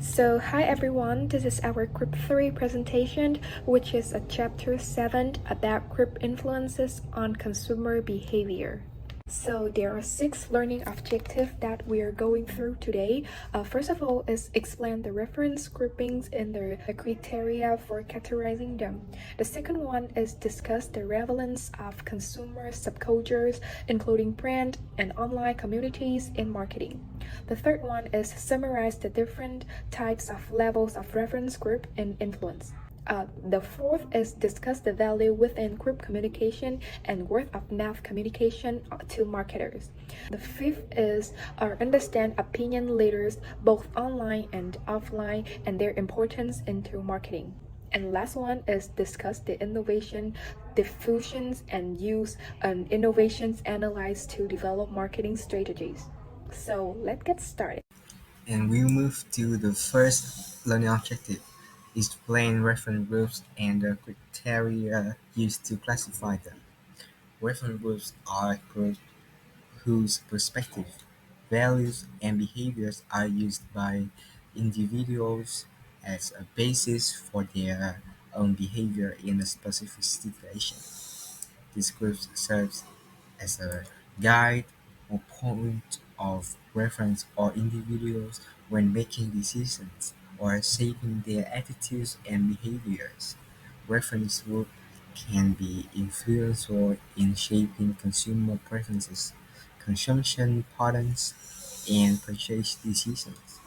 So, hi everyone, this is our Group 3 presentation, which is a Chapter 7 about group influences on consumer behavior. So there are 6 learning objectives that we are going through today. First of all is explain the reference groupings and the criteria for categorizing them. The second one is discuss the relevance of consumer subcultures, including brand and online communities in marketing. The third one is summarize the different types of levels of reference group and influence. The fourth is discuss the value within group communication and word of mouth communication to marketers. The fifth is understand opinion leaders both online and offline and their importance into marketing. And last one is discuss the innovation, diffusions, and use and innovations analyzed to develop marketing strategies. So let's get started. And we move to the first learning objective: explain reference groups and the criteria used to classify them. Reference groups are groups whose perspectives, values, and behaviors are used by individuals as a basis for their own behavior in a specific situation. This group serves as a guide or point of reference for individuals when making decisions or shaping their attitudes and behaviors. Reference group can be influential in shaping consumer preferences, consumption patterns, and purchase decisions.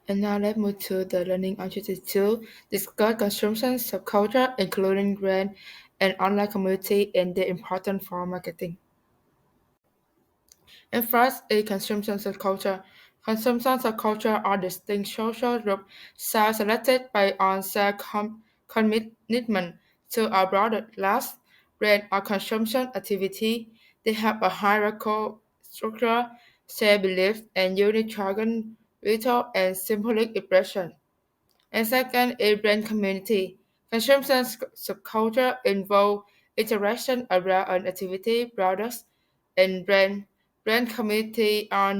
And now let's move to the learning objective 2, discuss consumption subculture, including brand and online community and their importance for marketing. And first, a consumption subculture. Consumption subculture are distinct social groups selected by on-site commitment to a broader class, brand, or consumption activity. They have a hierarchical structure, shared beliefs, and unique jargon, ritual, and symbolic expression. And second, a brand community. Consumption subculture involve interaction around an activity, products, and brand community are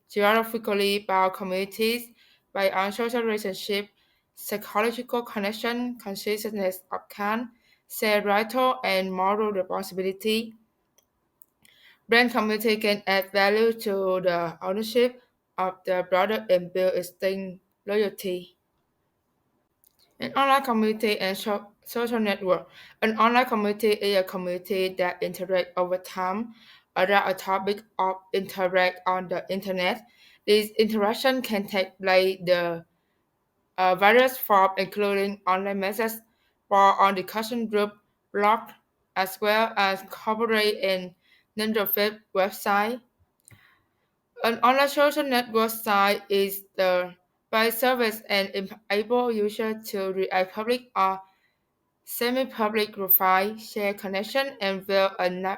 geographically bound communities by on social relationship, psychological connection, consciousness of can, shared ritual, and moral responsibility. Brand community can add value to the ownership of the product and build instinct loyalty. An online community and social network. An online community is a community that interacts over time around a topic of interact on the internet. These interactions can take place the various forms, including online messages, for on discussion group, blog, as well as corporate and non-profit website. An online social network site is the by service and enable users to create public or semi-public profile, share connection, and build a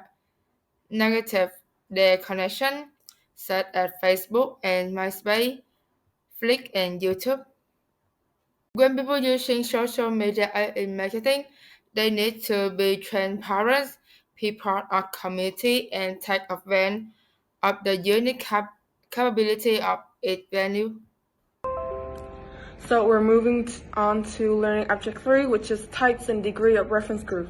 negative their connection, such as Facebook and MySpace, Flick, and YouTube. When people using social media in marketing, they need to be transparent, be part of community, and take advantage of the unique capability of its value. So we're moving on to learning object 3, which is types and degree of reference group.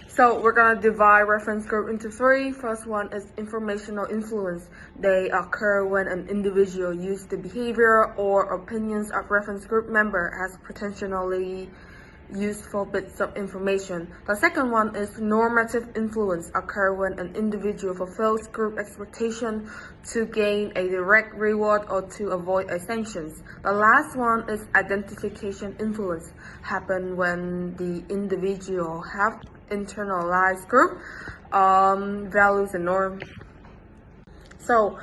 So we're going to divide reference group into 3. First one is informational influence. They occur when an individual uses the behavior or opinions of reference group member as potentially useful bits of information. The second one is normative influence, occur when an individual fulfills group expectation to gain a direct reward or to avoid a sanctions. The last one is identification influence, happen when the individual have internalized group values and norms. So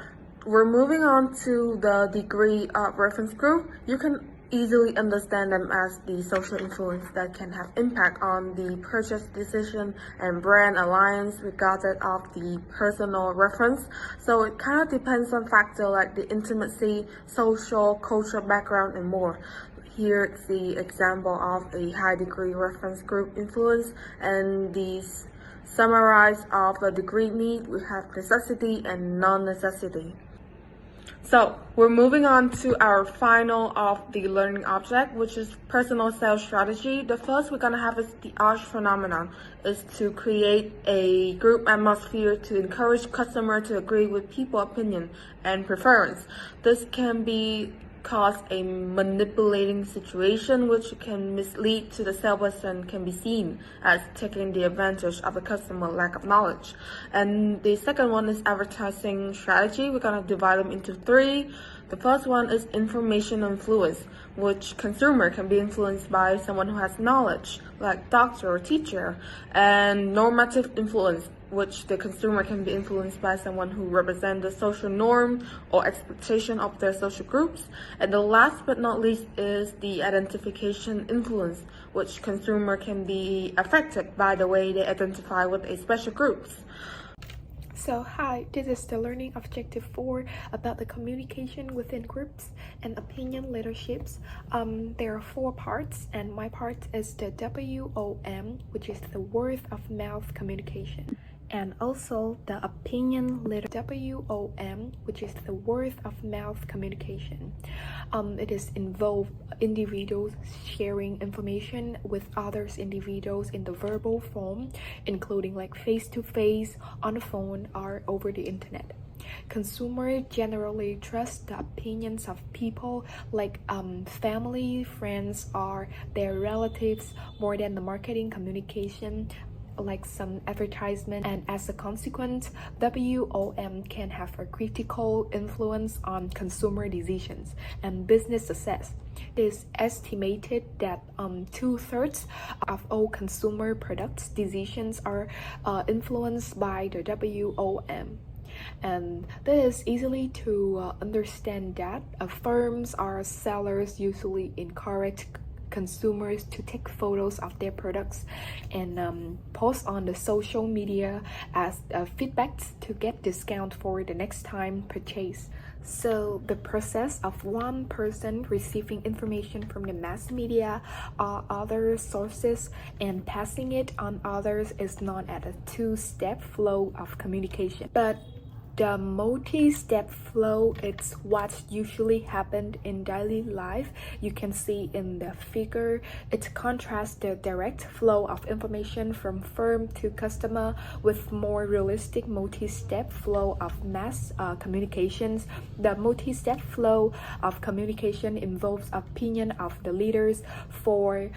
we're moving on to the degree of reference group. You can easily understand them as the social influence that can have impact on the purchase decision and brand alliance regardless of the personal reference. So it kind of depends on factors like the intimacy, social, cultural background, and more. Here's the example of a high degree reference group influence and these Summarize of the degree need, we have necessity and non-necessity. So we're moving on to our final of the learning object, which is personal sales strategy. The first we're going to have is the ARCH phenomenon, is to create a group atmosphere to encourage customer to agree with people opinion and preference. This can be cause a manipulating situation which can mislead to the salesperson, can be seen as taking the advantage of the customer lack of knowledge. And the second one is advertising strategy. We're going to divide them into three. The first one is information influence, which consumer can be influenced by someone who has knowledge, like doctor or teacher, and normative influence, which the consumer can be influenced by someone who represents the social norm or expectation of their social groups. And the last but not least is the identification influence, which consumer can be affected by the way they identify with a special groups. So hi, this is the learning objective 4 about the communication within groups and opinion leaderships. There are 4 parts, and my part is the WOM, which is the word of mouth communication. And also the opinion leader WOM, which is the word of mouth communication. It is involve individuals sharing information with others individuals in the verbal form, including like face-to-face, on the phone, or over the internet. Consumers generally trust the opinions of people like family, friends, or their relatives more than the marketing communication like some advertisement, and as a consequence, WOM can have a critical influence on consumer decisions and business success. It is estimated that 2/3 of all consumer products decisions are influenced by the WOM. And this is easily to understand that firms or sellers usually encourage consumers to take photos of their products and post on the social media as feedbacks to get discount for the next time purchase. So the process of one person receiving information from the mass media or other sources and passing it on others is known as a two-step flow of communication. But the multi-step flow is what usually happens in daily life. You can see in the figure, it contrasts the direct flow of information from firm to customer with more realistic multi-step flow of mass communications. The multi-step flow of communication involves opinion of the leaders for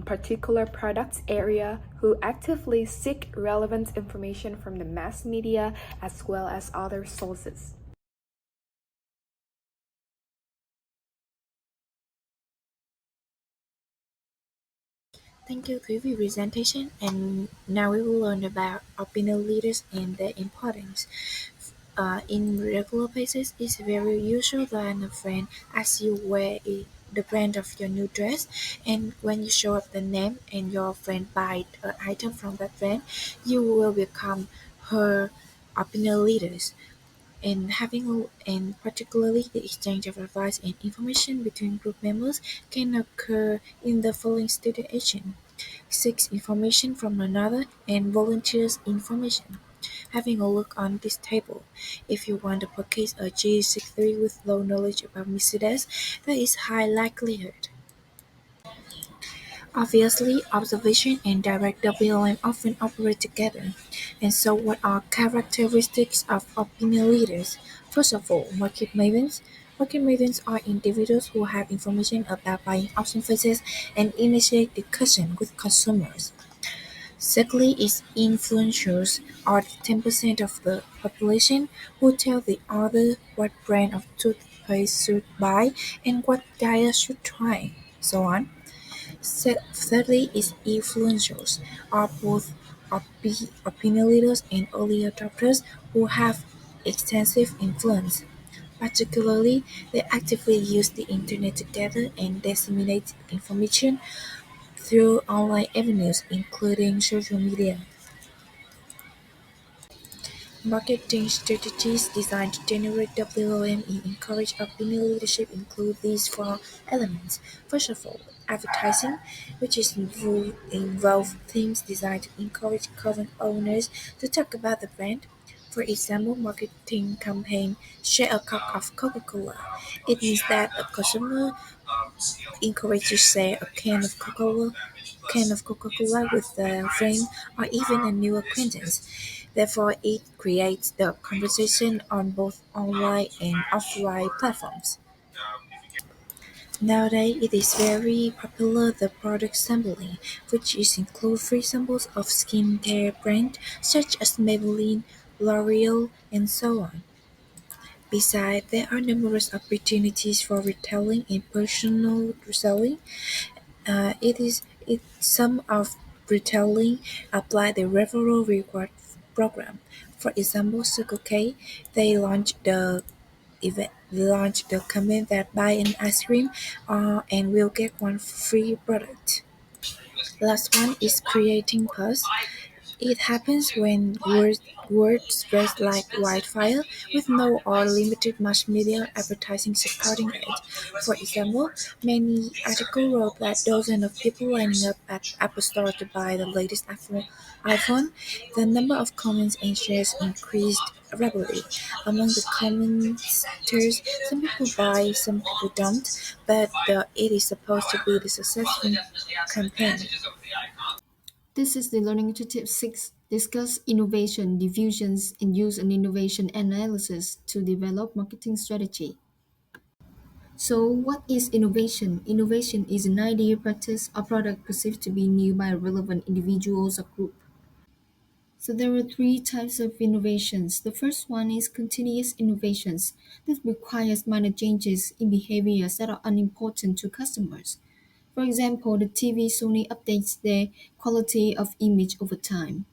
particular products area who actively seek relevant information from the mass media as well as other sources. Thank you, Vivi presentation. And now we will learn about opinion leaders and their importance. In regular basis, it's very usual that a friend asks you the brand of your new dress, and when you show up the name and your friend buy an item from that brand, you will become her opinion leaders. And particularly the exchange of advice and information between group members can occur in the following situation: seeks information from another and volunteers information. Having a look on this table, if you want to purchase a G63 with low knowledge about Mercedes, there is high likelihood. Obviously, observation and direct WLM often operate together. And so what are characteristics of opinion leaders? First of all, market mavens. Market mavens are individuals who have information about buying option phases and initiate discussion with consumers. Secondly is influencers are the 10% of the population who tell the other what brand of toothpaste should buy and what diet should try, so on. Thirdly is influencers are both opinion leaders and early adopters who have extensive influence. Particularly, they actively use the internet to gather and disseminate information through online avenues, including social media. Marketing strategies designed to generate WOM and encourage opinion leadership include these four elements. First of all, advertising, which is involve themes designed to encourage current owners to talk about the brand. For example, marketing campaign "Share a Cup of Coca-Cola." It means that a consumer encouraged to share a can of Coca-Cola with a friend or even a new acquaintance. Therefore, it creates the conversation on both online and offline platforms. Nowadays, it is very popular the product sampling, which is include free samples of skincare brands such as Maybelline, L'Oreal, and so on. Besides, there are numerous opportunities for retailing and personal selling. Some of retailing apply the referral reward program. For example, Circle K, they launched the campaign that buy an ice cream and will get one free product. Last one is creating buzz. It happens when word spreads like wildfire with no or limited mass media advertising supporting it. For example, many articles wrote that dozens of people lining up at Apple Store to buy the latest iPhone. The number of comments and shares increased rapidly. Among the commenters, some people buy, some people don't, but it is supposed to be the successful campaign. This is the Learning Initiative 6. Discuss innovation, diffusions, and use an innovation analysis to develop marketing strategy. So, what is innovation? Innovation is an idea, practice, or product perceived to be new by relevant individuals or group. So, there are three types of innovations. The first one is continuous innovations. This requires minor changes in behaviors that are unimportant to customers. For example, the TV Sony updates their quality of image over time.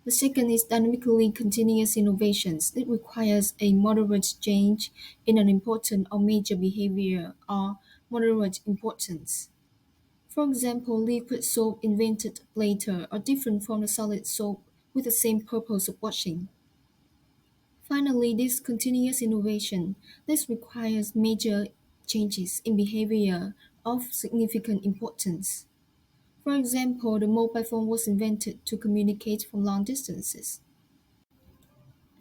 The second is dynamically continuous innovations. It requires a moderate change in an important or major behavior or moderate importance. For example, liquid soap invented later are different from the solid soap with the same purpose of washing. Finally, this continuous innovation. This requires major changes in behavior of significant importance. For example, the mobile phone was invented to communicate from long distances.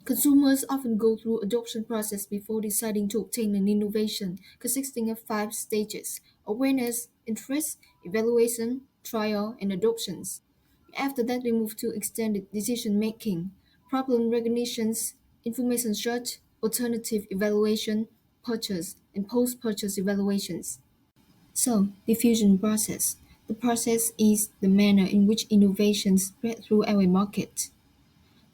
Consumers often go through adoption process before deciding to obtain an innovation, consisting of 5 stages: awareness, interest, evaluation, trial, and adoptions. After that, we move to extended decision making, problem recognitions, information search, alternative evaluation, purchase, and post-purchase evaluations. So, diffusion process. The process is the manner in which innovations spread through our market.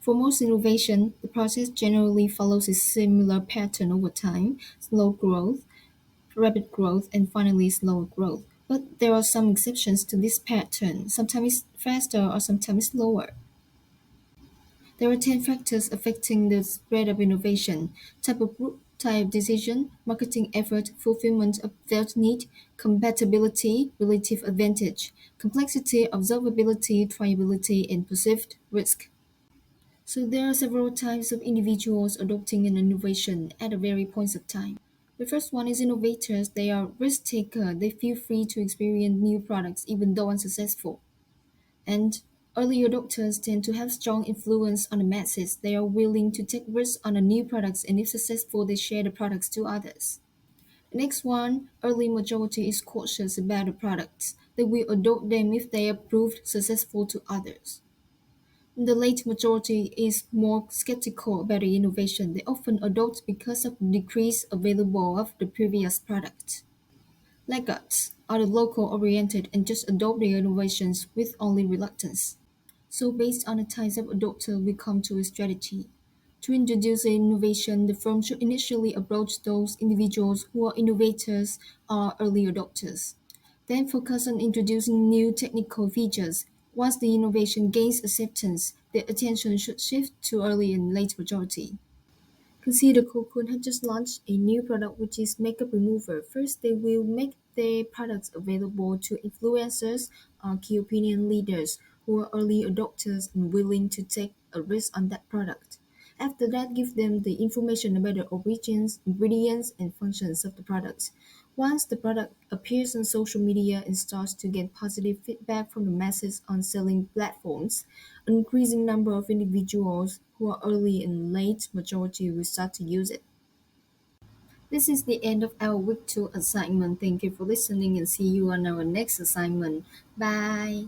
For most innovation, the process generally follows a similar pattern over time: slow growth, rapid growth, and finally slower growth. But there are some exceptions to this pattern. Sometimes faster or sometimes slower. There are 10 factors affecting the spread of innovation: type of group, type of decision, marketing effort, fulfillment of felt need, compatibility, relative advantage, complexity, observability, triability, and perceived risk. So there are several types of individuals adopting an innovation at a very points of time. The first one is innovators. They are risk taker. They feel free to experience new products even though unsuccessful. And early adopters tend to have strong influence on the masses. They are willing to take risks on the new products, and if successful, they share the products to others. The next one, early majority is cautious about the products. They will adopt them if they are proved successful to others. The late majority is more skeptical about the innovation. They often adopt because of the decrease available of the previous product. Laggards are the local-oriented and just adopt the innovations with only reluctance. So based on the types of adopter, we come to a strategy. To introduce an innovation, the firm should initially approach those individuals who are innovators or early adopters. Then focus on introducing new technical features. Once the innovation gains acceptance, the attention should shift to early and late majority. Consider Cocoon has just launched a new product which is makeup remover. First, they will make their products available to influencers or key opinion leaders who are early adopters and willing to take a risk on that product. After that, give them the information about the origins, ingredients, and functions of the products. Once the product appears on social media and starts to get positive feedback from the masses on selling platforms, an increasing number of individuals who are early and late majority will start to use it. This is the end of our week 2 assignment. Thank you for listening and see you on our next assignment. Bye.